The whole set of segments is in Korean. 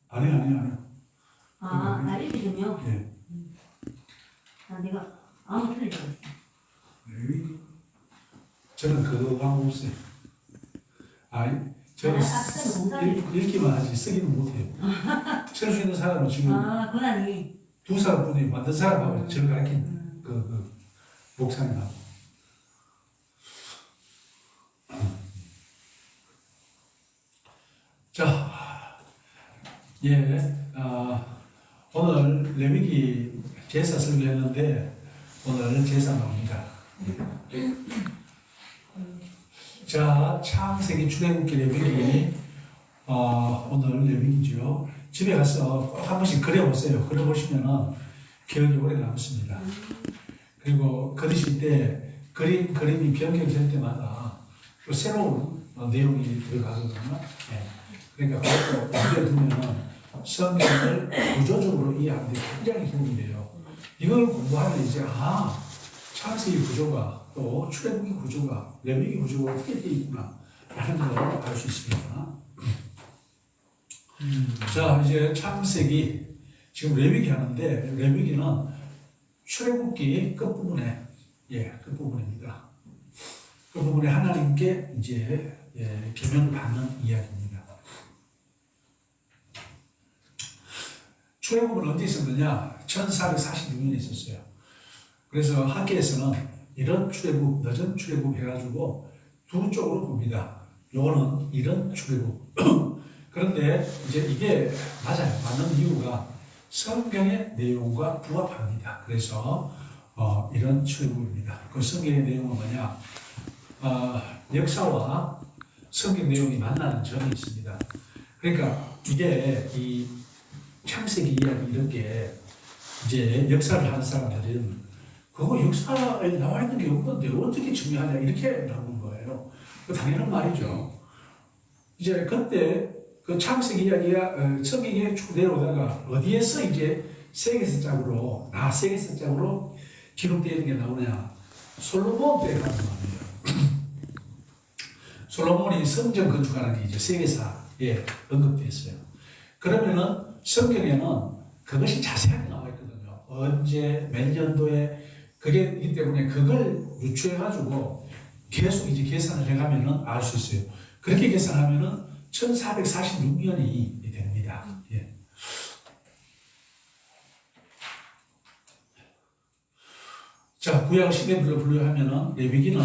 아니요. 일기좀요? 예. 내가 아무 틀린 줄 알았어. 레위기. 저는 그거 없어요. 저는 읽기만 하지 쓰기는 못해요. 쓸 수 있는 사람은 지금 고난이. 두 사람뿐이 만든 사람하고 저를 가르친 그 목사님하고. 자, 오늘 레위기 제사 설교했는데 오늘 제사 나옵니다. 자, 창세기 출애굽기 레위기 오늘 레위기죠. 집에 가서 꼭 한 번씩 그려보세요. 그려보시면은 기억이 오래 남습니다. 그리고 그리실 때 그림이 변경될 때마다 또 새로운 내용이 들어가거든요. 그러니까 그것도 남겨두면 성경을 구조적으로 이해하는 데 굉장히 도움이 돼요. 이걸 공부하면 이제 창세기 구조가 또 출애굽기 구조가 레위기 구조가 어떻게 되어 있구나 라는 걸 알 수 있습니다. 자, 이제 창세기 지금 레위기 하는데 레위기는 출애굽기 끝부분에 끝부분입니다. 끝부분에 하나님께 이제 계명을 받는 이야기입니다. 출애굽은 언제 있었느냐? 1446년에 있었어요. 그래서 학계에서는 이런 출애굽, 늦은 출애굽 해가지고 두 쪽으로 봅니다. 요거는 이런 출애굽. 그런데 이제 이게 맞아요. 맞는 이유가 성경의 내용과 부합합니다. 그래서 이런 출애굽입니다. 그 성경의 내용은 뭐냐? 역사와 성경 내용이 만나는 점이 있습니다. 그러니까 이게 이 창세기 이야기 이렇게 이제 역사를 하는 사람들은 그거 역사에 나와 있는 게 없는데 어떻게 증명하냐 이렇게 나오는 거예요. 당연한 말이죠. 이제 그때 그 창세기 이야기가 성경에 쭉 내려오다가 어디에서 이제 세계사적으로 기록되어 있는 게 나오냐? 솔로몬 때 나오는 말이에요. 솔로몬이 성전 건축하는 게 이제 세계사에 언급되어 있어요. 그러면은 성경에는 그것이 자세하게 나와 있거든요. 언제, 몇 년도에, 그게 있기 때문에 그걸 유추해가지고 계속 이제 계산을 해가면은 알 수 있어요. 그렇게 계산하면은 1446년이 됩니다. 자, 구약 시대별로 분류하면은 레위기는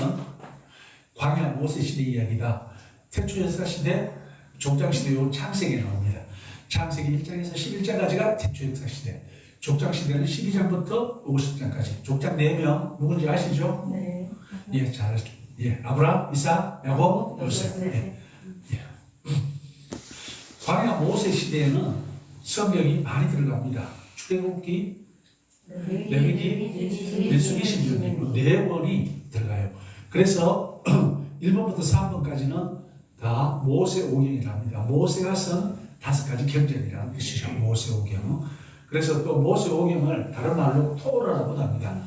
광야 모세 시대 이야기다. 태초역사 시대, 족장 시대, 요 창세기에 나옵니다. 창세기 1장에서 11장까지가 태초역사 시대. 족장 시대는 12장부터 50장까지. 족장 4명 누군지 아시죠? 네. 잘 아시죠? 아브라함, 이삭, 야곱, 요셉. 광야 모세 시대에는 성경이 많이 들어갑니다. 출애굽기, 레위기, 민수기, 신명기 4권이 들어가요. 그래서 1번부터 3번까지는 다 모세 오경이 납니다. 모세가 쓴 5가지 경전이라는 뜻이죠. 모세 오경. 그래서 또 모세 오경을 다른 말로 토라라고도 합니다.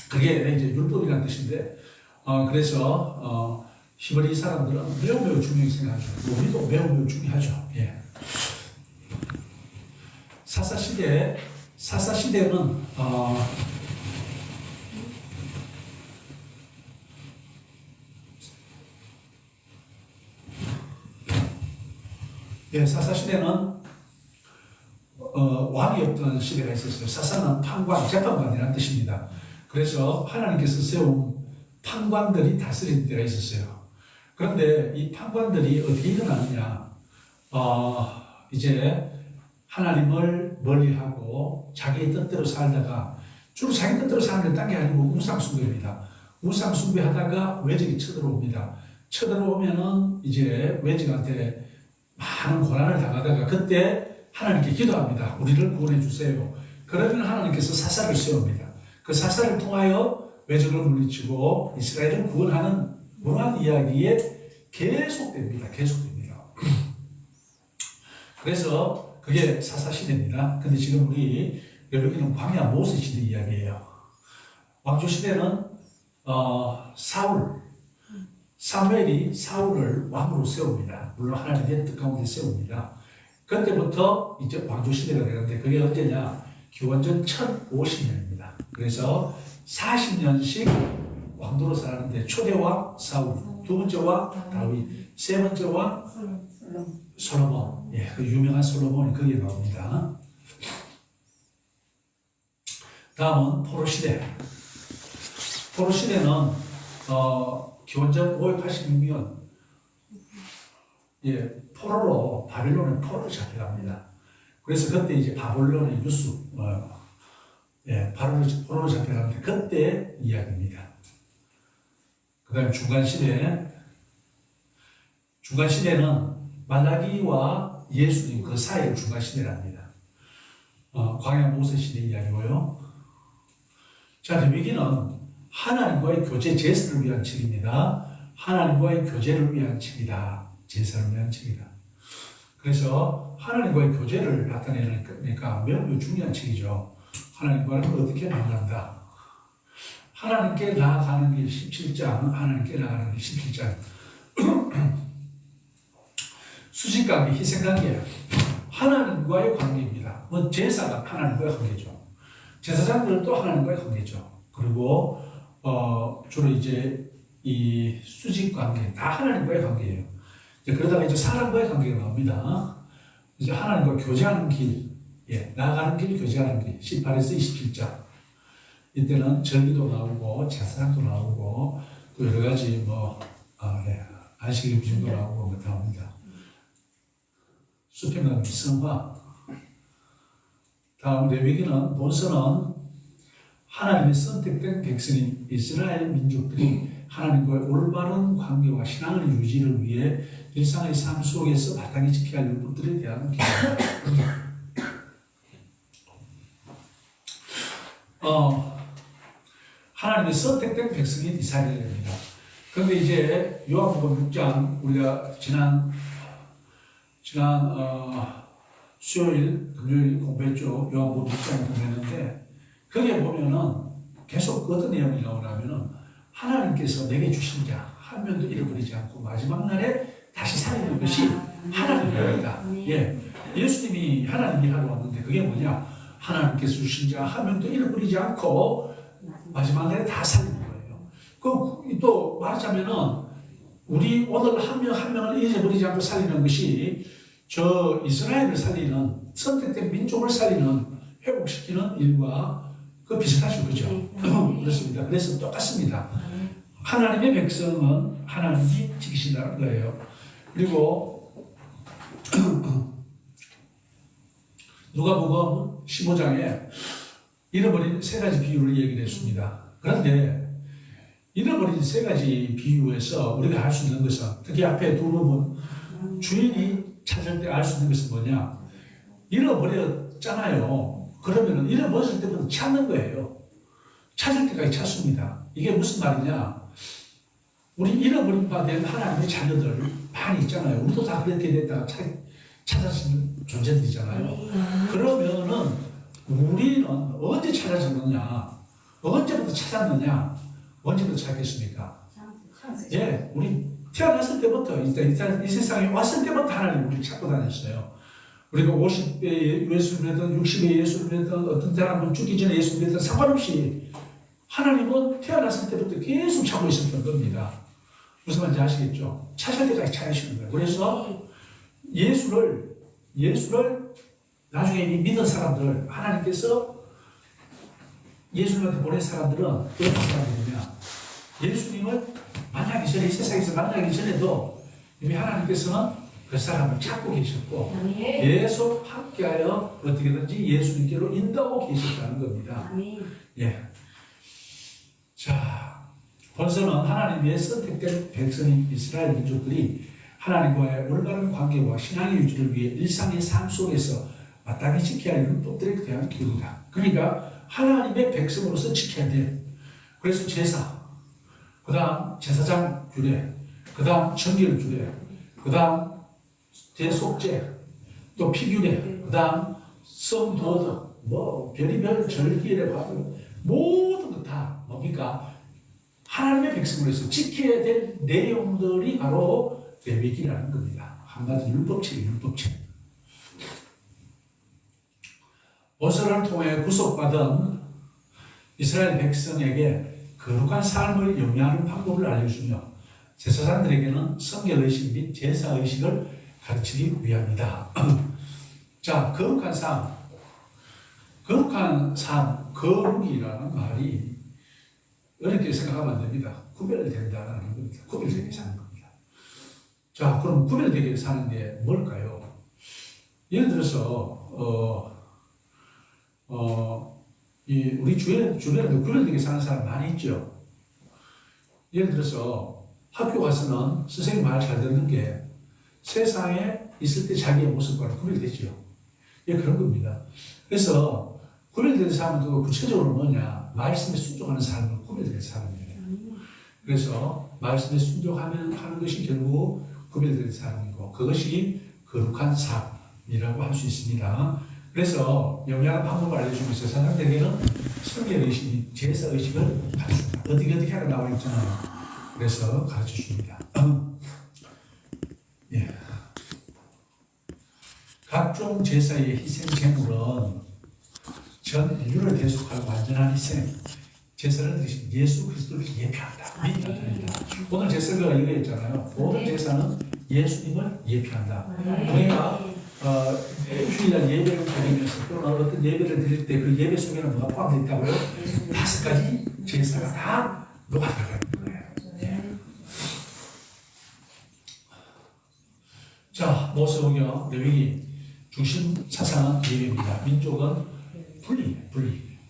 그게 이제 율법이라는 뜻인데, 그래서 히브리 사람들은 매우 중요하게 생각하죠. 우리도 매우 중요하죠. 사사시대는 사사시대는 왕이 없던 시대가 있었어요. 사사는 판관, 재판관이라는 뜻입니다. 그래서 하나님께서 세운 판관들이 다스린 때가 있었어요. 그런데 이 판관들이 어떻게 일어나느냐? 이제 하나님을 멀리하고 자기의 뜻대로 살다가 주로 자기 뜻대로 사는 게 딴 게 아니고 우상숭배입니다. 우상숭배하다가 외적이 쳐들어옵니다. 쳐들어오면은 이제 외적한테 많은 고난을 당하다가 그때 하나님께 기도합니다. 우리를 구원해 주세요. 그러면 하나님께서 사사를 세웁니다. 그 사사를 통하여 외적을 물리치고 이스라엘을 구원하는 무한 이야기에 계속됩니다. 그래서 그게 사사시대입니다. 근데 지금 우리 레위기는 광야 모세 시대 이야기예요. 왕조 시대는 사울, 사무엘이 사울을 왕으로 세웁니다. 물론 하나님의 뜻 가운데 세웁니다. 그때부터 이제 왕조 시대가 되는데 그게 언제냐? 기원전 1050년입니다. 그래서 40년씩 왕도로 살았는데 초대 왕 사울, 두 번째 왕 다윗, 세 번째 왕 솔로몬. 예, 그 유명한 솔로몬이 거기에 나옵니다. 다음은 포로 시대. 포로 시대는 기원전 586년 예, 포로로 바빌론의 포로로 잡혀갑니다. 그래서 그때 이제 바빌론의 유수 예, 포로로 잡혀가는데 그때 이야기입니다. 그다음 중간 시대. 중간 시대는 말라기와 예수님 그 사이의 중간 시대랍니다. 광야 모세 시대 이야기고요. 자, 레위기는 하나님과의 교제 제사를 위한 책입니다. 하나님과의 교제를 위한 책이다. 제사를 위한 책이다. 그래서 하나님과의 교제를 나타내니까 매우 중요한 책이죠. 하나님과는 어떻게 만난다. 하나님께 나아가는 길 17장, 하나님께 나아가는 길 17장. 수직관계, 희생관계, 하나님과의 관계입니다. 뭐 제사가 하나님과의 관계죠. 제사장들도 하나님과의 관계죠. 그리고 주로 이제 이 수직관계 다 하나님과의 관계예요. 이제 그러다가 이제 사람과의 관계가 나옵니다. 이제 하나님과 교제하는 길, 예, 나아가는 길, 교제하는 길, 18에서 27장. 이때는 절기도 나오고 제사장도 나오고 또 여러 가지 안식일 기준도 나오고 나옵니다. 수평강의 성화. 다음 레위기는 본서는 하나님의 선택된 백성인 이스라엘 민족들이 하나님과의 올바른 관계와 신앙의 유지를 위해 일상의 삶 속에서 마땅히 지켜야 할 율법들에 대한 기도입니다. 하나님의 선택된 백성인 이스라엘입니다. 그런데 이제 요한복음 6장 우리가 지난 수요일, 금요일 공부했죠. 요한복음 6장 공부했는데 거기에 보면은 계속 어떤 내용이 나오냐면은 하나님께서 내게 주신 자 한 명도 잃어버리지 않고 마지막 날에 다시 살리는 것이 하나님입니다. 예, 예수님이 하나님이 하러 왔는데 그게 뭐냐? 하나님께서 주신 자 한 명도 잃어버리지 않고 마지막 날에 다 살리는 거예요. 또 말하자면은 우리 오늘 한 명 한 명을 잊어버리지 않고 살리는 것이 저 이스라엘을 살리는 선택된 민족을 살리는 회복시키는 일과 그 비슷하죠, 그죠? 그렇습니다. 그래서 똑같습니다. 하나님의 백성은 하나님이 지키신다는 거예요. 그리고 누가복음 15장에 잃어버린 세 가지 비유를 얘기를 했습니다. 그런데 잃어버린 세 가지 비유에서 우리가 알 수 있는 것은 특히 앞에 두 부분 주인이 찾을 때 알 수 있는 것은 뭐냐? 잃어버렸잖아요. 그러면 잃어버렸을 때부터 찾는 거예요. 찾을 때까지 찾습니다. 이게 무슨 말이냐? 우리 잃어버린 바 된 하나님의 자녀들 많이 있잖아요. 우리도 다 그렇게 됐다가 찾아지는 존재들이잖아요. 그러면은 우리는 언제 찾아졌느냐? 언제부터 찾았느냐? 언제부터 찾겠습니까? 예, 우리 태어났을 때부터 이 세상에 왔을 때부터 하나님 우리를 찾고 다녔어요. 우리가 50에 예수를 믿든 60에 예수를 믿든 어떤 사람은 죽기 전에 예수를 믿든 상관없이 하나님은 태어났을 때부터 계속 찾고 있었던 겁니다. 무슨 말인지 아시겠죠? 찾을 때까지 찾으시는 거예요. 그래서 예수를 나중에 이미 믿은 사람들, 하나님께서 예수님한테 보낸 사람들은 어떤 사람들이냐? 예수님을 만나기 전에, 이 세상에서 만나기 전에도 이미 하나님께서는 그 사람을 찾고 계셨고 계속 함께하여 어떻게든지 예수님께로 인도하고 계셨다는 겁니다. 예. 자, 본서는 하나님의 선택된 백성인 이스라엘 민족들이 하나님과의 올바른 관계와 신앙의 유지를 위해 일상의 삶 속에서 마땅히 지켜야 할 율법들에 대한 기도이다. 그러니까 하나님의 백성으로서 지켜야 돼. 그래서 제사, 그 다음 제사장 규례, 그 다음 정결 규례, 그 다음 대속죄, 또 피규례, 그 다음 성도덕, 별의별 절기에 관한 모든 것 다 뭡니까? 하나님의 백성으로서 지켜야 될 내용들이 바로 레위기라는 겁니다. 한마디로 율법책. 모세를 통해 구속받은 이스라엘 백성에게 거룩한 삶을 영위하는 방법을 알려주며 제사장들에게는 성결의식 및 제사의식을 가르치기 위함이다. 자, 거룩한 삶, 거룩이라는 말이 어렵게 생각하면 안 됩니다. 구별된다는 겁니다. 구별되게 사는 겁니다. 자, 그럼 구별되게 사는 게 뭘까요? 예를 들어서 우리 주변에 구별되게 사는 사람 많이 있죠. 예를 들어서 학교 가서는 선생님 말 잘 듣는 게 세상에 있을 때 자기의 모습과 구별되죠. 예, 그런 겁니다. 그래서 구별된 사람도 구체적으로 뭐냐? 말씀에 순종하는 사람은 구별된 사람이에요. 그래서 말씀에 순종하는 것이 결국 구별된 사람이고 그것이 거룩한 삶이라고 할 수 있습니다. 그래서 영양한 방법을 알려주면서 사람들에게는 성결의식, 제사의식을 가르쳐줍니다. 어떻게 하라 나와 있잖아요. 그래서 가르쳐줍니다. 예. 각종 제사의 희생 제물은 전 인류를 대속하고 완전한 희생, 제사를 드리신 예수 그리스도를 예표한다. 오늘 제사가 이거였잖아요. 모든 제사는 예수님을 예표한다. 그러니까 주일날 예배를 드리면서 또는 어떤 예배를 드릴 때 그 예배 속에는 뭐가 포함되어 있다고요? 5가지 제사가 다 녹아들어가 있는 거예요. 네. 자, 모세오경 레위기 중심 사상은 예배입니다. 민족은 분리.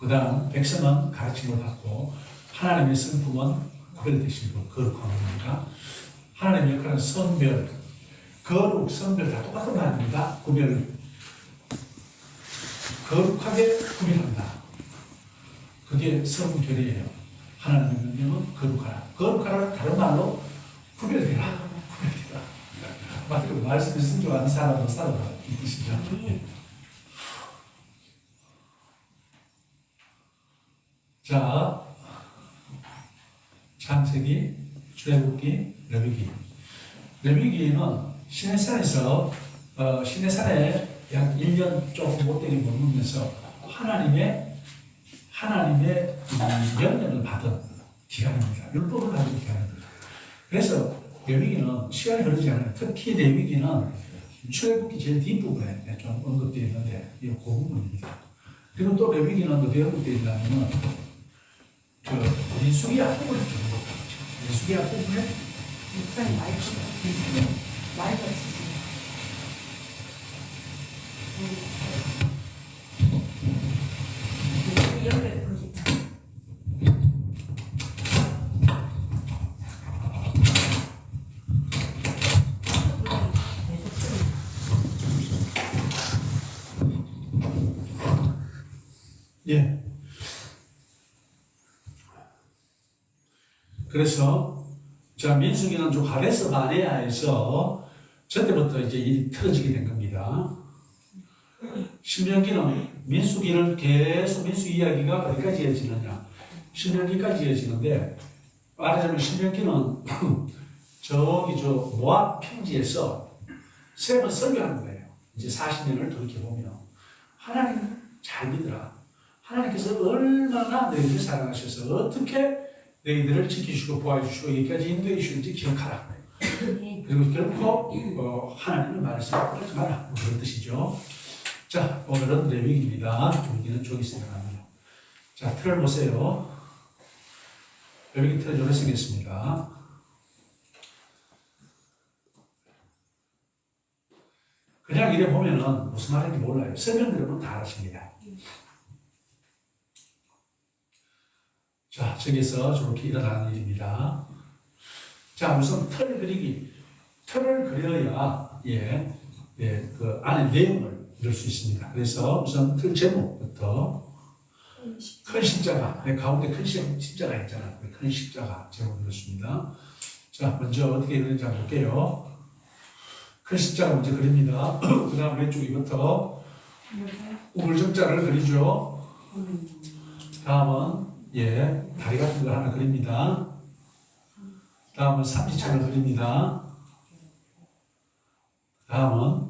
그 다음 백성은 가르침을 받고 하나님의 성품은 구별되시고 거룩한 겁니다. 하나님의 역할은 선별, 거룩, 선별 다 똑같은 말입니다. 거룩하게 구별한다. 그게 성별이에요. 하나님의 명령은 거룩하라. 거룩하라 다른 말로 구별되라. 맞아요. 말씀에 순종하는 사람으로 살아라. 이 뜻이죠. 자, 창세기, 출애굽기, 레위기. 레위기는 시내산에서 시내산에 약 1년 조금 못되게 머물면서 하나님의 명령을 받은 기간입니다. 율법을 받은 기간입니다. 그래서 레위기는 시간이 흐르지 않아요. 특히 레위기는 출애굽기 제일 뒷부분에 좀 언급되어 있는데 이 부분입니다. 그리고 또 레위기는 어디에 언급되어 있냐면 민수기 앞부분에 좀 언급되죠. 민수기 앞부분에 목사님 마이크 치세요. 연결 보시죠. 예. 그래서 자, 민수기는 좀 가데스 바네아에서 저때부터 이제 일이 틀어지게 된 겁니다. 신명기는 민수기는 계속 민수 이야기가 어디까지 이어지느냐? 신명기까지 이어지는데 말하자면 신명기는 저기 모압 평지에서 세 번 설교하는 거예요. 이제 40년을 돌이켜보면 하나님 잘 믿으라. 하나님께서 얼마나 너희들을 사랑하셔서 어떻게 너희들을 지키시고 보호해주시고 여기까지 인도해 주시는지 기억하라. 그리고 결코 하나님의 말씀을 끊지 마라. 그런 뜻이죠. 자, 오늘은 레위기입니다. 레위기는 종이 생각합니다. 자, 틀을 보세요. 레위기 틀을 요래 쓰겠습니다. 그냥 이래 보면은 무슨 말인지 몰라요. 설명 들으면 다 아십니다. 자, 저기서 저렇게 일어나는 일입니다. 자, 우선 틀을 그리기. 틀을 그려야, 그 안에 내용을 넣을 수 있습니다. 그래서 우선 틀 제목부터 큰 십자가, 가운데 큰 십자가 있잖아요. 큰 십자가 제목을 넣습니다. 자, 먼저 어떻게 그리는지 한번 볼게요. 큰 십자가 먼저 그립니다. 그 다음 왼쪽부터 우물정자를 그리죠. 다음은 다리 같은 걸 하나 그립니다. 다음은 삼지창을 그립니다. 다음은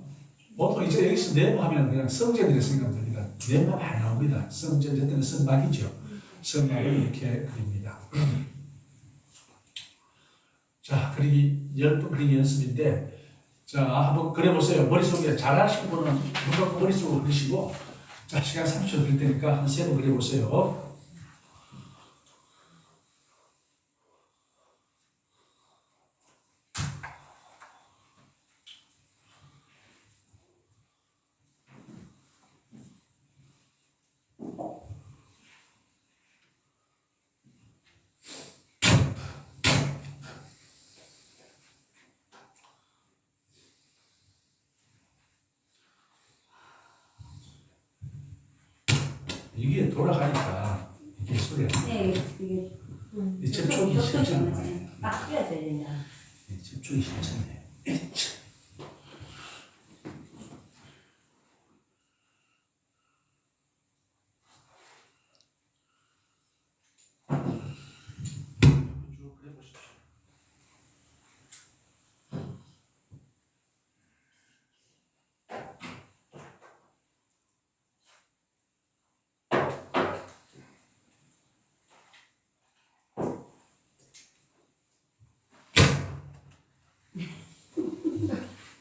보통 이제 여기서 네모 하면 그냥 성전이라 생각하면 됩니다. 네모가 많이 나옵니다. 성전, 때는 성막이죠. 성막을 이렇게 그립니다. 자, 그리기 10번 그리기 연습인데, 자, 한번 그려보세요. 머릿속에 잘하시는 분은 무조건 머릿속으로 그리시고, 자, 시간 30초 드릴 테니까 한 3번 그려보세요. 이게 돌아가니까 이게 소리가 네, 이게 이 접촉이 싫잖아요. 딱 뛰어야 되냐. 접촉이 싫잖아요. 쭉 그려보십시오.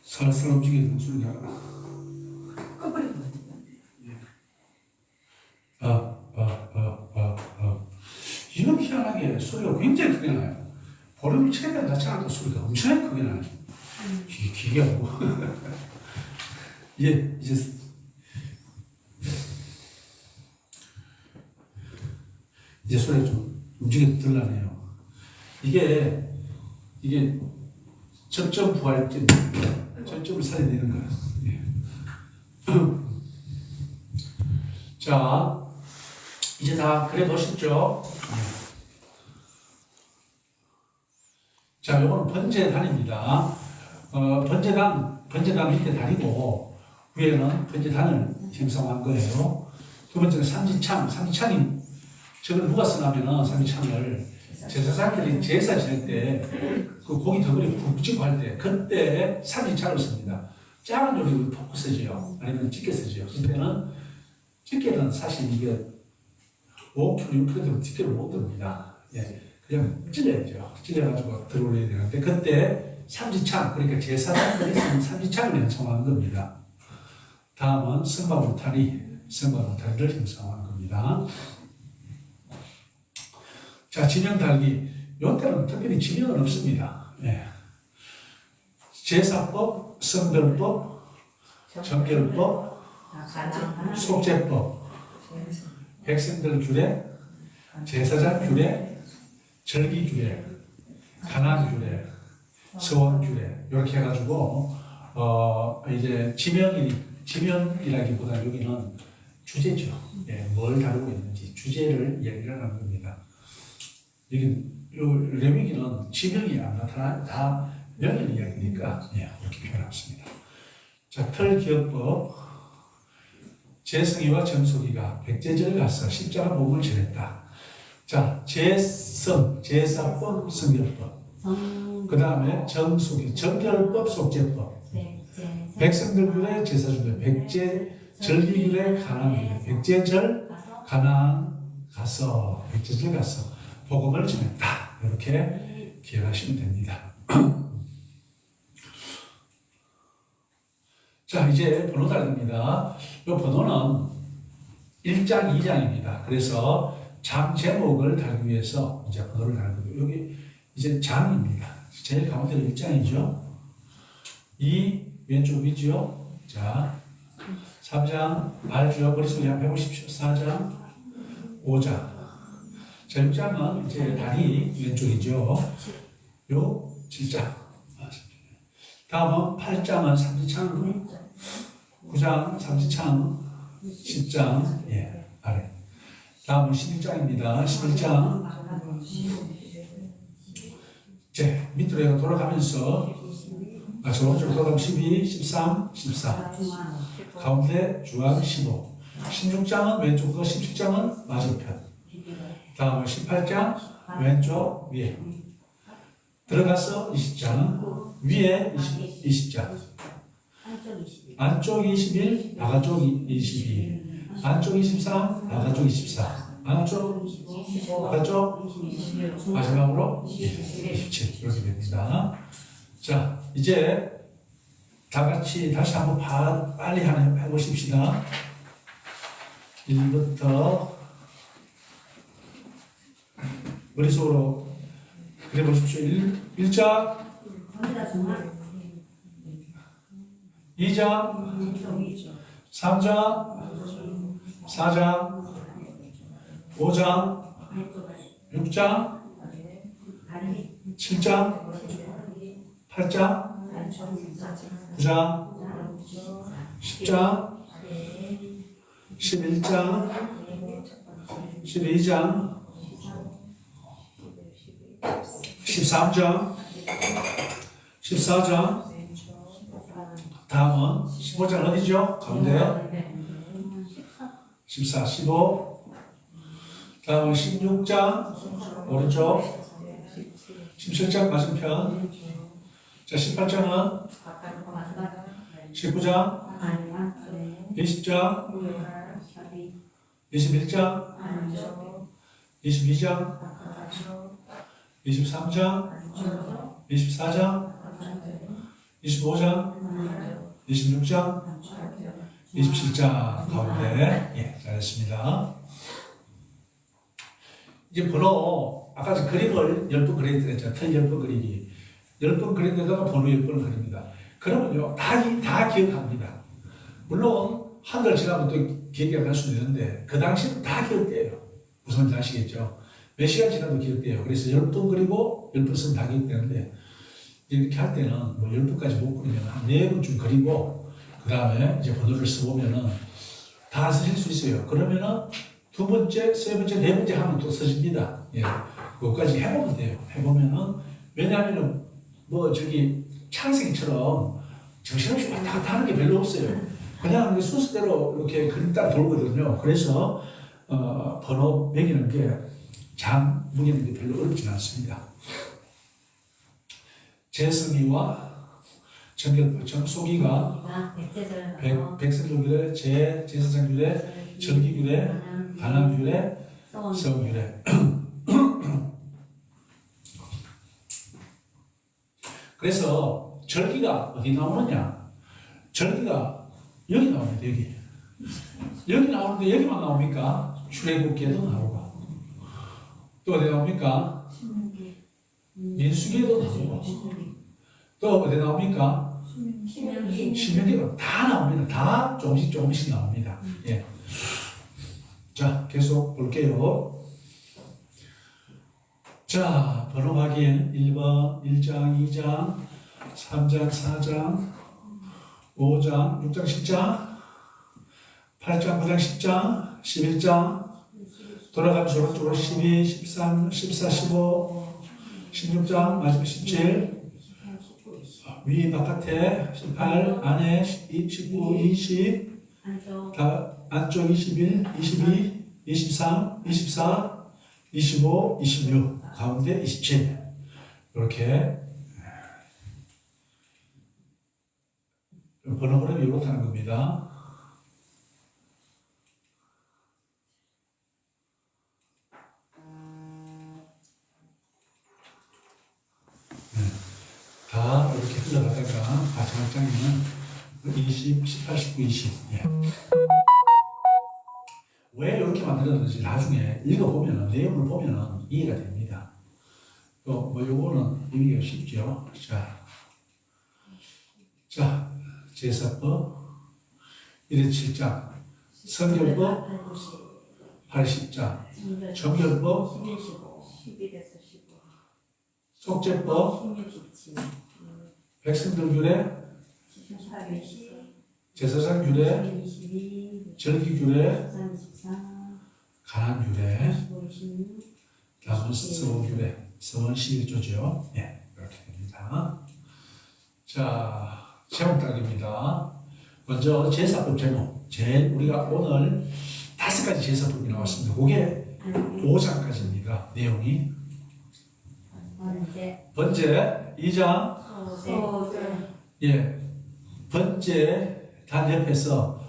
살살 움직이는 소리가 꺼버리면 이런 희한하게 소리가 굉장히 크게 나요. 볼륨을 최대한 낮춰 놓고 소리가 엄청나게 크게 나요. 이게 기괴하고 이제 소리가 좀 움직여도 들라네요. 이게 적정 부활점, 점점을 살려내는 거예요. 예. 자, 이제 다 그려보셨죠? 자, 요거는 번제단입니다. 번제단 밑에 단이고, 위에는 번제단을 형성한 거예요. 두 번째는 삼지창이, 저걸 누가 쓰냐면은 삼지창을 제사장들이 제사 지낼 때, 그 고기 덩어리 푹 찍고 할 때, 그때 삼지창을 씁니다. 작은 요리를 푹 쓰지요. 아니면 찌개 쓰지요. 그때는 찌개는 사실 이게 5kg, 6kg 찌개를 못 듭니다. 예, 그냥 찔러야죠. 찔러가지고 들어올려야 되는데, 그때 삼지창, 그러니까 제사장들이 쓰는 삼지창을 형성한 겁니다. 다음은 성막울타리를 형성한 겁니다. 자, 지명 달기. 요때는 특별히 지명은 없습니다. 예. 제사법, 성별법, 정결법, 속죄법, 백성들 규례, 제사장 규례, 절기 규례, 가난 규례, 서원 규례 이렇게 해가지고 이제 지명이라기보다 여기는 주제죠. 예, 뭘 다루고 있는지 주제를 이야기를 하는 겁니다. 여기 레위기는 지명이 안 나타나 다 명인 이야기니까 예, 이렇게 표현했습니다. 자, 틀기업법. 제성이와 정숙이가 백제절 가서 십자가 복음을 전했다. 자, 제사법, 성결법. 그 다음에 정숙이, 정결법, 속죄법. 백성들 규례, 제사주례, 백제 절기 규례, 가나안 규례, 백제절, 가나안 가서, 백제절 가서 복음을 전했다. 이렇게 기억하시면 됩니다. 자, 이제 번호 달립니다. 이 번호는 1장, 2장입니다. 그래서 장 제목을 달기 위해서 이제 번호를 달고, 여기 이제 장입니다. 제일 가운데가 1장이죠. 2, 왼쪽 위죠. 자, 3장, 알죠. 머릿속에 한번 해보십시오. 4장, 5장. 자, 6장은 이제 다리 왼쪽이죠. 요 7장. 다음은 8장은 삼지창, 9장 삼지창, 10장 예, 아래. 다음은 11장입니다. 11장 이제 밑으로 돌아가면서 저 오른쪽으로 돌아가면 12, 13, 14 가운데 중앙 15 16장은 왼쪽 거 17장은 맞은편 다음은 18장 왼쪽 위에 들어가서 20장, 위에 20장, 한쪽 21. 안쪽 21, 바깥쪽 22, 안쪽 23, 바깥쪽 24, 안쪽, 바깥쪽, 마지막으로 27 이렇게 됩니다. 자, 이제 다 같이 다시 한번 빨리 해보십시다. 1부터 머릿속으로 그려보십시오. 1장, 거기다 정말 2장, 3장, 4장, 5장, 6장, 7장, 8장, 9장, 10장, 11장, 12장, 13장, 14장, 다음은 15장 어디죠? 가운데 14, 15, 다음은 16장 오른쪽, 17장 맞은편, 자 18장은 19장, 20장, 21장, 22장, 23장, 24장, 25장, 26장, 27장 가운데 예, 잘했습니다. 이제 번호 아까 저 그림을 10번 그렸잖아요. 틀 10번 그리기 10번 그렸는데다가 번호 10번을 그립니다. 그러면요 다 기억합니다. 물론 한 달 지나면 또 기억이 안 날 수도 있는데 그 당시는 다 기억돼요. 무슨 말인지 아시겠죠? 몇 시간 지나도 기억돼요. 그래서 10번 그리고 10번 쓰면 다 기억되는데 이렇게 할 때는 뭐 10번까지 못 그리면 한 4번쯤 그리고 그 다음에 이제 번호를 써보면은 다 쓰실 수 있어요. 그러면은 두 번째, 세 번째, 네 번째 하면 또 써집니다. 예. 그것까지 해보면 돼요. 해보면은 왜냐하면은 뭐 저기 창생처럼 정신없이 왔다 갔다 하는 게 별로 없어요. 그냥 순서대로 이렇게 그림 따라 돌거든요. 그래서 번호 매기는 게 장 무게는 게 별로 어렵지는 않습니다. 재성이와 소기가 백성규례, 제사장규례, 절기규례, 반항규례, 성규례. 그래서 절기가 어디 나오느냐? 절기가 여기 나옵니다. 여기 나오는데 여기만 나옵니까? 출애굽기에도 나오고 또 어디 나옵니까? 민수기에도 나오고 또 어디 나옵니까? 신명기가 다 나옵니다. 다 조금씩 나옵니다. 예. 자, 계속 볼게요. 자, 번호 확인 1번, 1장, 2장, 3장, 4장, 5장, 6장, 10장, 8장, 9장, 10장, 11장, 돌아가면서 오른쪽으로 12, 13, 14, 15, 16장, 마지막 17, 위 바깥에 18, 안에 19, 20, 안쪽 21, 22, 23, 24, 25, 26, 가운데 27. 이렇게 번호 그램이 이렇게 하는 겁니다. 다 이렇게 흘러가다가 마지막 장에는 20, 18, 19, 20. 예. 왜 이렇게 만들었는지 나중에 읽어보면, 내용을 보면 이해가 됩니다. 또, 뭐, 요거는 읽기가 쉽죠. 자, 제사법, 1-7장, 성결법, 80장, 정결법, 속죄법, 백성들 규례, 제사장 규례, 절기 규례, 가난 규례, 다음은 서원 규례, 서원 11조죠. 예, 이렇게 됩니다. 자, 제목 따기입니다. 먼저 제사법 제목. 우리가 오늘 5가지 제사법이 나왔습니다. 그게 5장까지입니다. 내용이. 번제 2장 예 번제 단 옆에서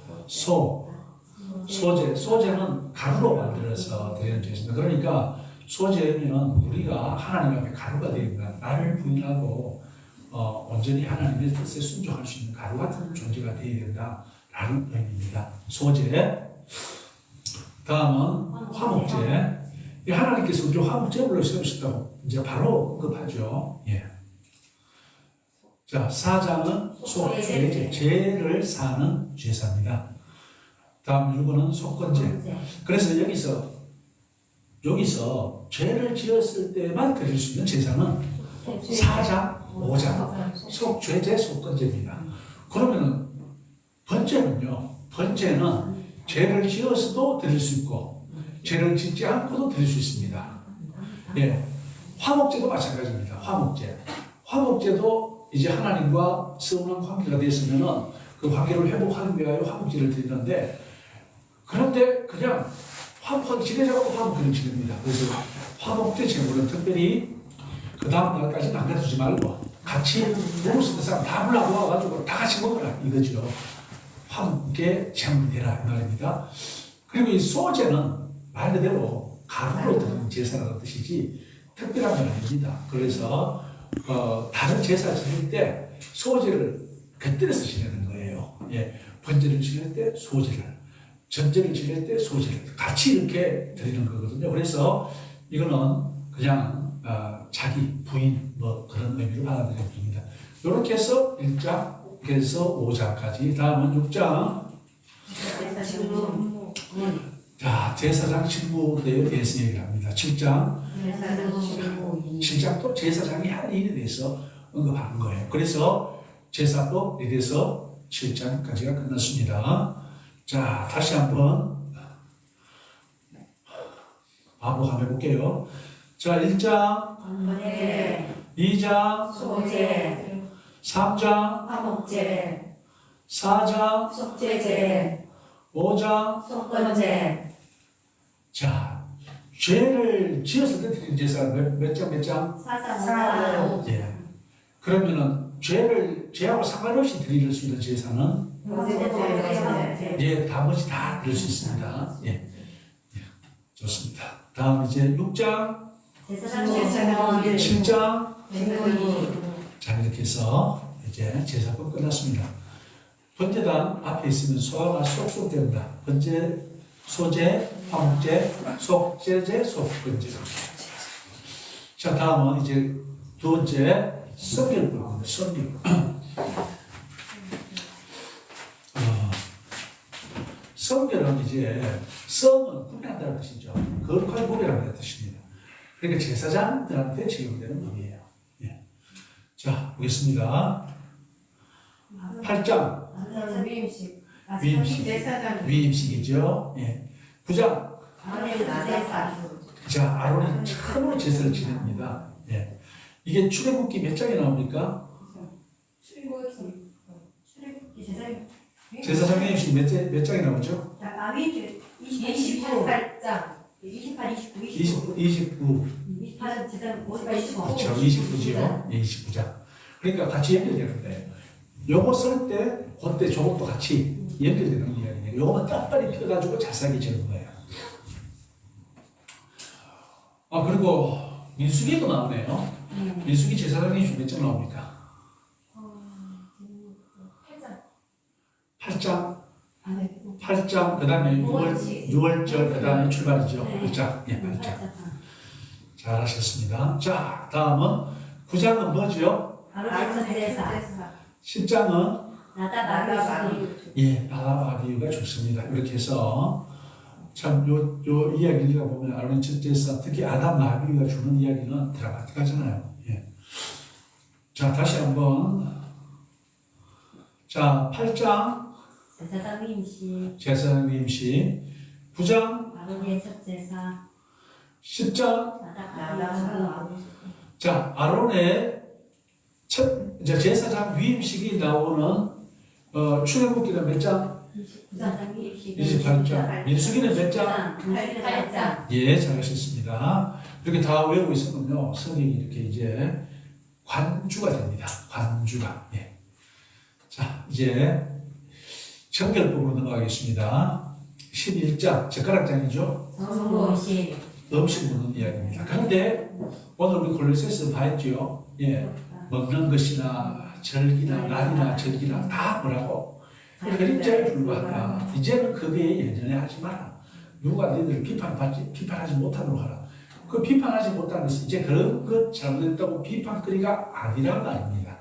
소제는 가루로 만들어서 드리는 죄입니다. 그러니까 소제는 우리가 하나님 앞에 가루가 되니까 나를 부인하고 온전히 하나님의 뜻에 순종할 수 있는 가루 같은 존재가 되어야 된다라는 의미입니다. 소제. 다음은 화목제. 하나님께서 우리 화목제물로 세우셨다고 이제 바로 언급하죠. 예. 자, 4장은 속죄제, 죄를 사는 제사입니다. 다음 6번은 속건제. 그래서 여기서 죄를 지었을 때만 드릴 수 있는 제사는 4장, 5장, 속죄제, 속건제입니다. 그러면은 번제는요, 번제는 죄를 지어서도 드릴 수 있고, 죄를 짓지 않고도 드릴 수 있습니다. 예. 화목제도 마찬가지입니다. 화목제도 이제 하나님과 서운한 관계가 됐으면은 그 관계를 회복하기 위하여 화목제를 드리는데, 그런데 그냥 화목하기 지내자고 화목제를 지냅니다. 그래서 화목제 제물은 특별히 그 다음 날까지 남겨두지 말고 같이 먹을 수 있는 사람 다 불러모아가지고 다 같이 먹어라 이거죠. 화목제 제물이 되라 이 말입니다. 그리고 이 소제는 말 그대로 가루로 드리는 제사라는 뜻이지 특별한 건 아닙니다. 그래서 다른 제사 지낼 때 소제를 곁들여서 지내는 거예요. 예, 번제를 지낼 때 소제를, 전제를 지낼 때 소제를 같이 이렇게 드리는 거거든요. 그래서 이거는 그냥 자기 부인 뭐 그런 의미로 받아들이는 겁니다. 이렇게 해서 1장에서 5장까지, 다음은 6장. 자, 제사장 직무에 대해서 얘기를 합니다. 7장. 7장도 제사장이 할 일에 대해서 언급하는 거예요. 그래서 제사법에 대해서 7장까지가 끝났습니다. 자, 다시 한번 반복 한번 해볼게요. 자, 1장, 2장, 3장, 4장, 5장, 자, 죄를 지었을 때 드리는 제사는 몇 장? 4장. 예. 그러면은 죄하고 상관없이 드릴 수 있는 제사는 예, 나머지 다 드릴 수 있습니다. 예. 예. 좋습니다. 다음 이제 6장, 7장. 자, 이렇게 해서 이제 제사법 끝났습니다. 번제단 앞에 있으면 소화가 쏙쏙 된다. 번제, 소제, 화목제, 속제제, 속건제. 자, 다음은 이제 두 번째 성결법입니다. 성결. 성결은 이제 성은 구별한다는 뜻이죠. 거룩하게 구별한다는 뜻입니다. 그러니까 제사장들한테 적용되는 법이에요. 예. 자, 보겠습니다. 8장. 위임식이죠. 예. 9장. 자, 아론은 처음으로 제사를 지냅니다. 예. 이게 출애굽기 몇 장에 나옵니까? 제사장 위임식 몇 장에 나오죠? 28장. 28, 29, 29. 28은 제사 29. 그렇죠. 29죠. 예, 29장. 그러니까 같이 연결되는데, 요거 쓸 때, 그때 저것도 같이 연결되는 이야기예요. 요거는 딱딱히 펴가지고 자세하게 적은 거예요. 그리고 민수기도 나오네요. 민수기 제사장이 몇 장 나옵니까? 8장. 8장, 그 다음에 6월절, 그 다음에 출발이죠. 8장. 예, 8장. 잘하셨습니다. 자, 다음은 9장은 뭐죠? 10장은 예, 나다바비유가 좋습니다. 이렇게 해서 참 요 이야기를 보면 아론 첫째에서 특히 아담 나비가 주는 이야기는 드라마틱하잖아요. 예. 자, 다시 한번. 자, 8장 제사장 위임식. 9장 10장. 자, 아론의 첫 이제 제사장 위임식이 나오는 출애굽기는 몇 장? 28장. 민수기는 몇 장? 8장. 예, 잘하셨습니다. 이렇게 다 외우고 있으면요, 성경이 이렇게 이제 관주가 됩니다. 관주가. 예. 자, 이제 정결법으로 넘어가겠습니다. 11장, 젓가락장이죠. 정보시. 음식 먹는 이야기입니다. 그런데 오늘 우리 골로새서 봤죠. 예, 먹는 것이나 절기나 날이나 절기나 다 뭐라고 그림자에 불과하다. 이제는 그게 예전에 하지 마라. 누가 너희들을 비판하지 못하도록 하라. 그 비판하지 못하는 것은 이제 그런 것 잘못했다고 비판거리가 아니라는 거 아닙니다.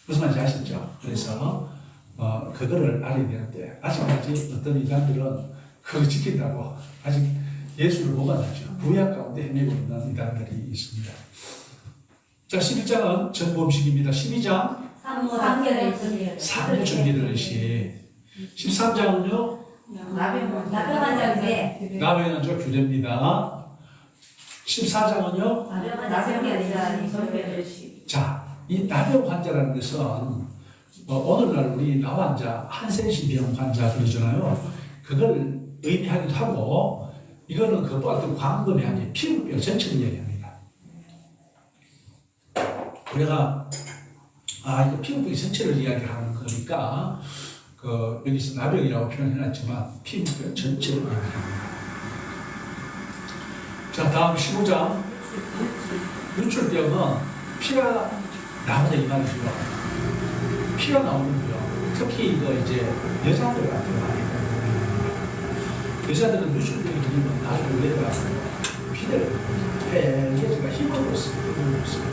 무슨 말인지 아시죠? 그래서 그거를 알아야 되는데 아직까지 어떤 이단들은 그거 지킨다고 아직 예수를 못 만났죠. 부약 가운데 헤매고 있는 이단들이 있습니다. 자, 11장은 전범식입니다. 12장 사무 정기들의시. 13장은요 나병환자인데 나병환자 규례입니다. 14장은요 자, 이 나병 환자라는 것은 오늘날 우리 나환자 한센신병 환자 그러잖아요. 그걸 의미하기도 하고 이거는 그것보다 더 광범위하게 피부병 전체를 이야기합니다. 우리가 이거 피부병 전체를 이야기하는 거니까 여기서 나병이라고 표현해놨지만 피부병 전체를 이야기합니다. 자, 다음 15장 유출병은 피가 나오는 이 말이죠. 피가 나오는데요. 특히 이거 이제 여자들 같은 거 많이 여자들은 유출병이 들리면 나중에 내가 피를 해제가 힘으로 있습니다.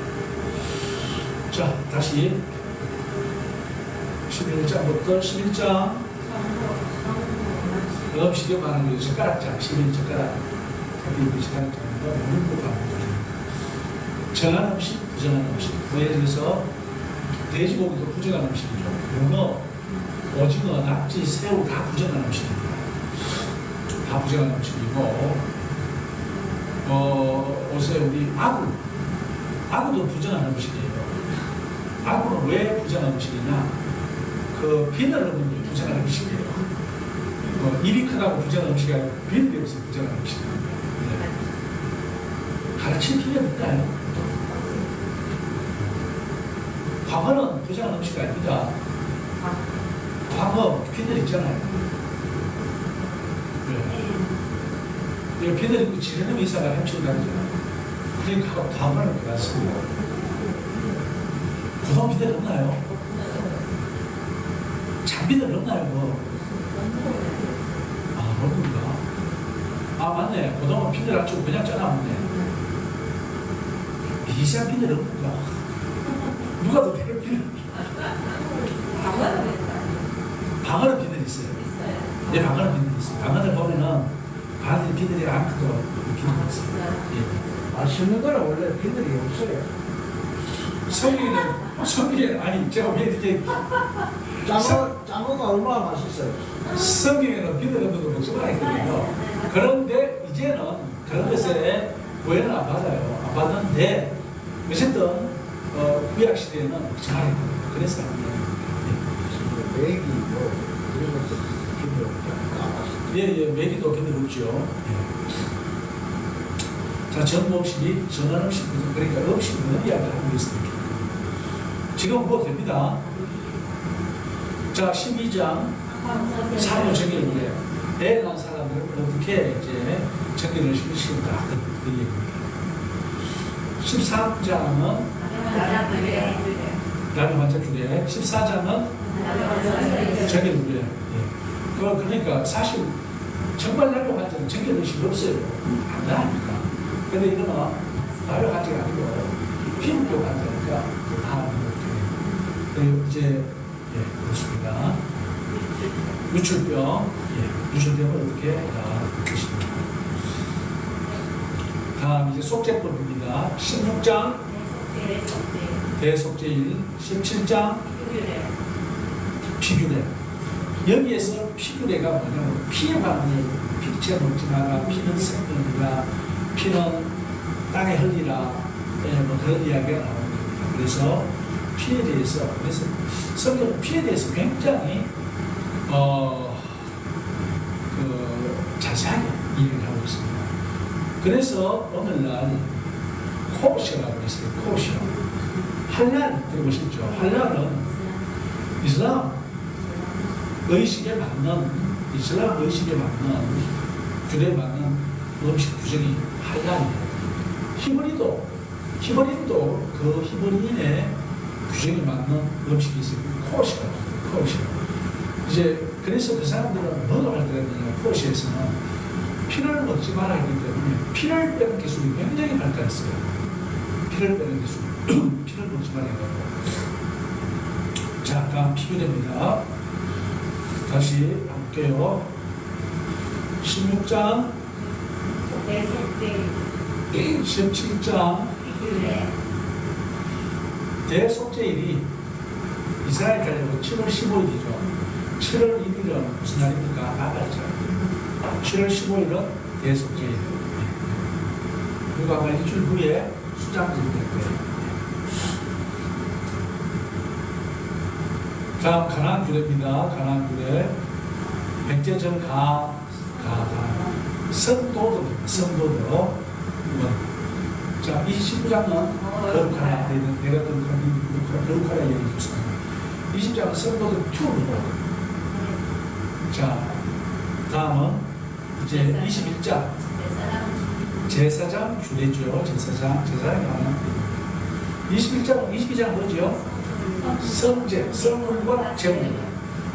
자, 다시 11장부터 11장 음식에 관한 게 젓가락장, 11젓가락 우리 젓가락장과 물고 갑니다. 정한 음식, 부정한 음식. 예를 들어서 돼지고기도 부정한 음식이죠. 문어, 오징어, 낙지, 새우 다 부정한 음식입니다. 다 부정한 음식이고 요새 우리 아구도 부정한 음식이에요. 아구는 왜 부정한 음식이냐? 그 비늘 없는 게 부정한 음식이에요. 입이 크다고 부정한 음식이 아니고 비늘이 없어서 부정한 음식입니다. 네. 가르칠 필요가 있나요? 광어는 부정한 음식이 아닙니다. 광어 비늘 있잖아요. 네. 비늘 있고 지르는 이사가 햄치는다잖아요. 그러니까 광어는 그렇습니다. 고동 비늘 없나요? 장비늘 없나요? 모릅니다. 맞네. 고동은 비늘 안 치고 그냥 짜놨네. 미세한 비늘 없는가? 누가 더 비늘? 방어는 비늘 있어요. 네, 방어는 비늘 있어요. 방어를 보면은 반대 비늘이 안 크고 비늘 있어요. 예. 맛있는 거는 원래 비늘이 없어요. 성경에는 아니 제가 왜 이렇게 짱어가 얼마나 맛있어요. 성경에는 비늘 없는 거 먹지 말아야 했거든요. 그런데 이제는 그런 것에 오해는 안 받아요. 안 받는데 어쨌든 구약 시대에는 먹지 말아야 했거든요. 그래서 맥이 뭐 이런 것들 비늘 없죠. 예, 메기도 비늘 없죠. 자, 전복식이 전한 음식, 그러니까 음식 먹는 이야기를 하고 있습니다. 지금 뭐 됩니다. 자, 12장 사무 정결문에 애 낳은 사람들을 어떻게 이제 정결을 시킨다 그 얘기입니다. 13장은 나병 환자 규례, 14장은 정결문에. 그러니까 사실 정말 나병 환자는 정결 의식이 없어요. 안 나니까. 근데 이거는 나병 환자가 아니고 피부병 환자니까 다 이렇게 이제 그렇습니다. 유출병, 유출병을 어떻게 보겠습니다. 다음 이제 속죄법입니다. 16장 대속죄일, 17장 피규례. 여기에서 피규례가 뭐냐면 피에 관한 피채 먹지 마라, 피는 생명이라, 피는 땅에 흘리라, 뭐 그런 이야기가 나오는 겁니다. 그래서 피에 대해서, 그래서 성경은 피에 대해서 굉장히 자세하게 이야기를 하고 있습니다. 그래서 오늘날 코시라고 있어요. 코시. 할랄 들어보셨죠? 할랄은 이슬람 의식에 맞는 이슬람 의식에 맞는 규례에 맞는 음식 규정이 할랄이에요. 히브리인도 그 히브리인의 규정에 맞는 음식이 있어요. 코시라고 해요. 코시. 이제 그래서 그 사람들은 뭐가 발달했느냐? 코시에서는 피를 먹지 말아야 하기 때문에 피를 빼는 기술이 굉장히 발달했어요. 피를 빼는 기술. 피를 먹지 말아야 하고. 자, 다음 피규됩니다. 다시 볼게요. 16장, 17장, 대속죄일이 이스라엘 calendar 7월 15일이죠. 7월 1일은 무슨 날입니까? 나팔절. 7월 15일은 대속죄일. 그리고 아마 일주일 후에 수장절이 될 거예요. 다음 가나안 규례입니다. 가나안 규례. 백제절 성도덕입니다. 성도덕. 자, 29장은 거룩하라. 내가 거룩하라 얘기를 줬습니다. 20장은 성도덕 2입니다. 자, 다음은 이제 21장. 제사장 규례죠. 제사장이 하는. 22장 뭐죠? 성제, 성물과 제물입니다.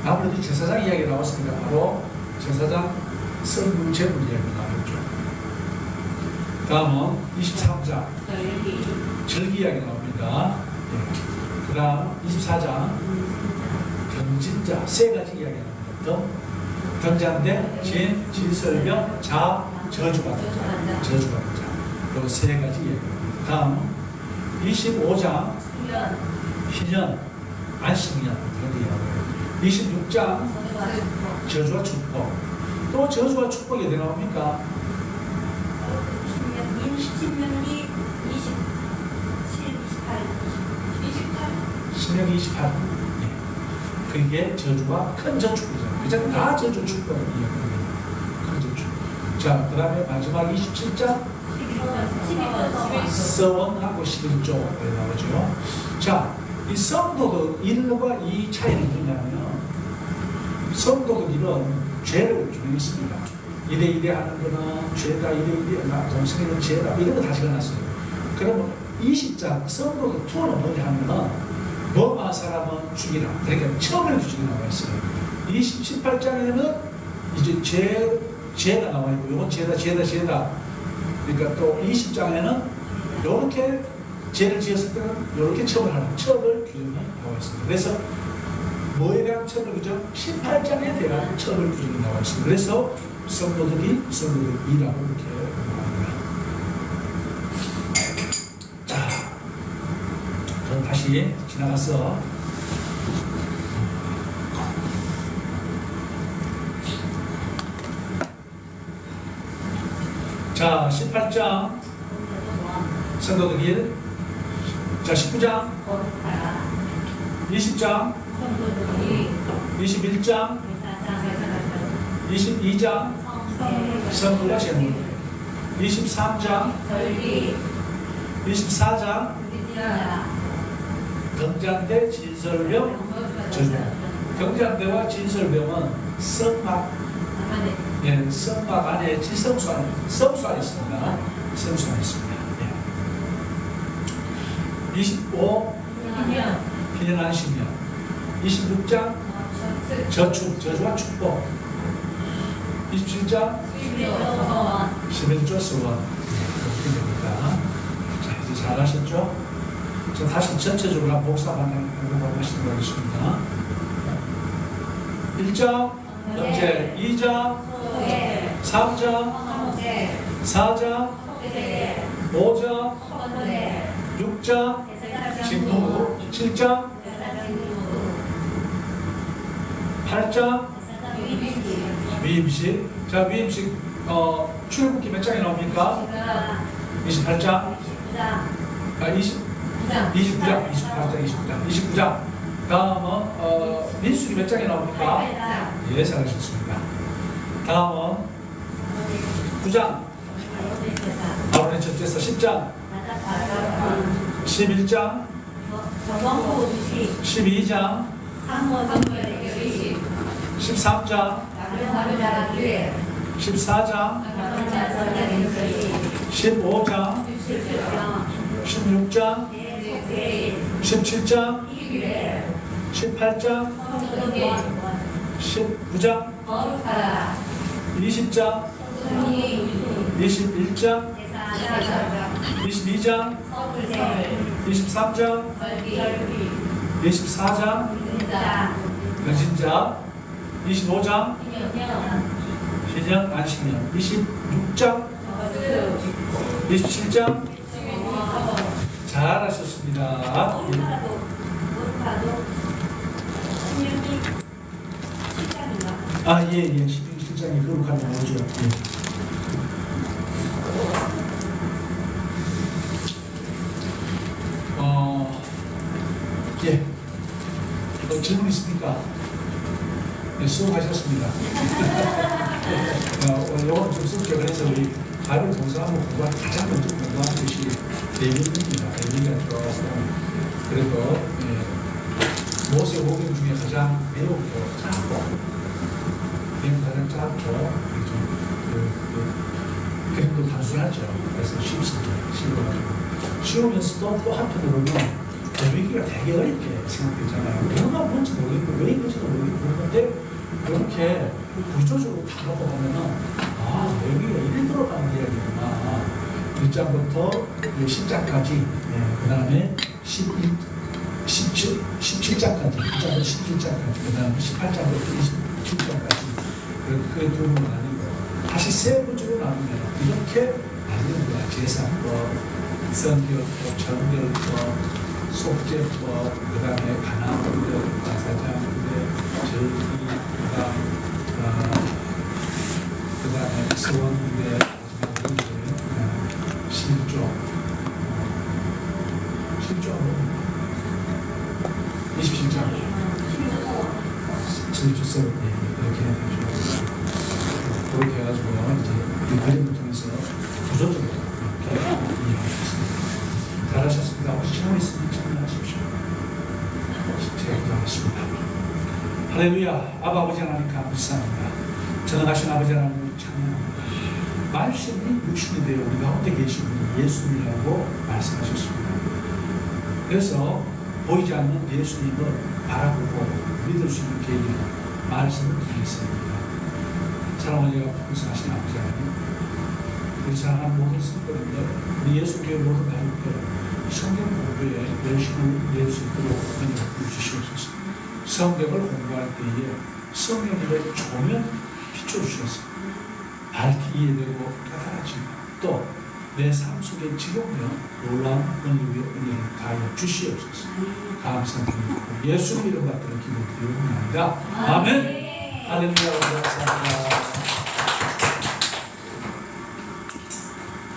아무래도 제사장 이야기 나왔으니까 바로 제사장 성물 제물 이야기 나왔죠. 다음은 23장 절기 이야기 나옵니다. 네. 그 다음 24장 경진자 세 가지 이야기 나옵니다. 경자인데 진, 질설병, 자, 저주받는 자. 저주받는 자. 이 세 가지 이야기 나옵니다. 다음 25장 희년, 안식년. 26장 저주와 축복. 또 저주와 축복이 어디 나옵니까? 신명 28. 예. 그게 저주와 큰 저축이잖아요. 그죠? 다 저주 축복을 이야기합니다. 큰 저축. 자, 그 다음에 마지막 27장 서원하고 11조 나오죠. 자, 이 성도덕 1과 2 차이는 뭐냐면 성도덕 1은 죄를 규명했습니다. 이래 하는 거는 죄다, 이래 나 동생이는 죄다 이런 거 다 적어놨어요. 그러면 20장 성도덕 2는 뭐냐 하면 뭐만 사람은 죽이라. 그러니까 처벌 규정이 나와 있어요. 18장에는 이제 죄가 나와 있고 이건 죄다. 그러니까 또 20장에는 이렇게 죄를 지었을 때는 이렇게 처벌하는 처벌 규정이 나와 있습니다. 그래서 뭐에 대한 처벌 규정? 18장에 대한 처벌 규정이 나와 있습니다. 그래서 성도덕 2라고 이렇게 말합니다. 자, 그럼 다시 지나가서 자, 18장 성도덕 1. 자, 19장 20장 21장 22장 성물과 제물 23장 24장 경장대 진설병 저주. 경장대와 진설병은 성막, 예, 성막 안에 성수 안에 있습니다. 성수 안에 있습니다. 예. 25 희년 안식년 26장 저주와 축복 27장 11조 서원 그렇게 됩니다. 자, 이제 잘하셨죠? 자, 다시 전체적으로 한번 복사만 해보시도록 하겠습니다. 1장 영제, 2장 3장 4장 5장 6장 진부 7장 8장 위임식. 자, 위임식 출애굽기 몇 장이 나옵니까? 28장 29장. 다음은 민수기 몇 장이 나옵니까? 예, 잘하셨습니다. 다음은 9장 아론의 첫째서 10장 11장 12장 13장 14장 15장 16장 17장 18장 19장 20장 21장 22장 23장 24장 변신자 25장 신령 안식년 26장 27장 잘하셨습니다. 예. 17장이 거룩하면 오죠. 질문 있습니까? 네, 수고하셨습니다. 오늘 좀 숙제 그래서 우리 바이블 공부하고 공부할 가장 먼저 공부하는 것이 레위기입니다. 레위기가 들어와서 그래도 모세오경 중에 가장 배우고 작고 가장 작고 그림도 단순하죠. 그래서 쉽습니다. 쉬우면서도 또 한편으로는 레위기가 되게 어렵게 생각되잖아요. 뭐가 뭔지 모르겠고 왜 이런지도 모르겠고 그런데 이렇게 구조적으로 다 놓고 보면은 레위기가 이래 들어가는 이야기구나. 1장부터 10장까지 그 다음에 17장까지 1장부터 17장까지 그 다음에 18장부터 27장까지 그게 두 부분 나뉘고 다시 세 부주로 나누면 이렇게 나뉘는 거야. 제사법, 성결법, 정결법, 속죄법, 그 다음에 가나안법, 제사장법, 절기, 그 다음에 서원대, 실조, 27장, 질주설 이렇게 해가지고 그렇게 해가지고 이제 이 그림을 통해서 구조적으로 이렇게 이해하셨습니다. 잘하셨습니다. 혹시 질문 있으면 질문하십시오. 제가 기도하겠습니다. 할렐루야. 아버지 하나님 감사합니다. 전능하신 아버지 하나님 찬양합니다. 말씀이 육신이 되어 우리 가운데 계신 분이 예수님이라고 말씀하셨습니다. 그래서 보이지 않는 예수님을 바라보고 믿을 수 있는 계기로 말씀을 드리겠습니다. 사랑하는 풍성하신 아버지 하나님, 우리 사랑하는 모든 성도님들, 우리 예수교회 모든 가족들 성경 공부에 열심히 낼 수 있도록 은혜를 주시옵소서. 성경을 공부할 때에 성령님의 조명 비춰주셔서 밝게 이해되고 깨달아지고 또 내 삶 속에 적용되어 놀라운 은혜의 은혜를 가하여 주시옵소서. 감사드리고 예수님 이름 받들어 기도드리옵나이다. 아멘. 할렐루야. 감사합니다.